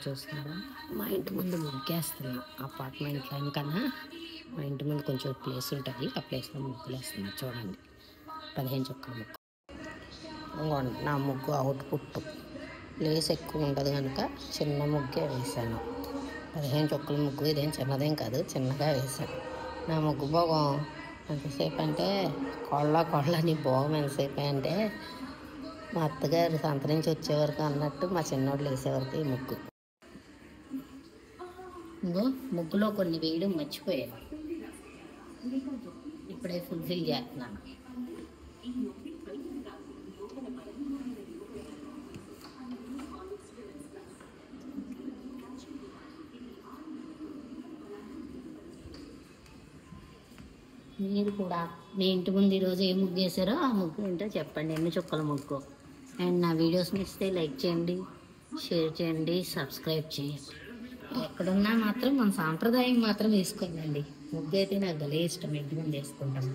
చూస్తున్నారా, మా ఇంటి ముందు ముగ్గేస్తున్నాం. అపార్ట్మెంట్లో కన్నా మా ఇంటి ముందు కొంచెం ప్లేస్ ఉంటుంది, ఆ ప్లేస్లో ముగ్గులు వేస్తున్నాం. చూడండి, 15 చుక్కల ముగ్గు. ఇంకోండి నా ముగ్గు అవుట్పుట్. ప్లేస్ ఎక్కువ ఉంటుంది కనుక చిన్న ముగ్గే వేసాను. 15 చుక్కల ముగ్గు. ఇదేం చిన్నదేం కాదు, చిన్నగా వేసాను. నా ముగ్గు భోగం ఎంతసేపు అంటే కొళ్ళని భోగం ఎంతసేపు అంటే మా అత్తగారు సంత నుంచి వచ్చేవరకు అన్నట్టు మా చిన్నోళ్ళు వేసేవరకు ఈ ముగ్గు. ఇంకో ముగ్గులో కొన్ని వేయడం మర్చిపోయాను, ఇప్పుడే ఫుల్ఫిల్ చేస్తున్నాను. మీరు కూడా మీ ఇంటి ముందు ఈరోజు ఏ ముగ్గు వేసారో ఆ ముగ్గు ఏంటో చెప్పండి, ఎన్ని చుక్కల ముగ్గు. అండ్ నా వీడియోస్ నచ్చితే లైక్ చేయండి, షేర్ చేయండి, సబ్స్క్రైబ్ చేయండి. ఎక్కడున్నా మాత్రం మన సాంప్రదాయం మాత్రం వేసుకోండి. ముగ్గు అయితే నాకు భలే ఇష్టం, ఇంటి ముందు వేసుకుంటాం.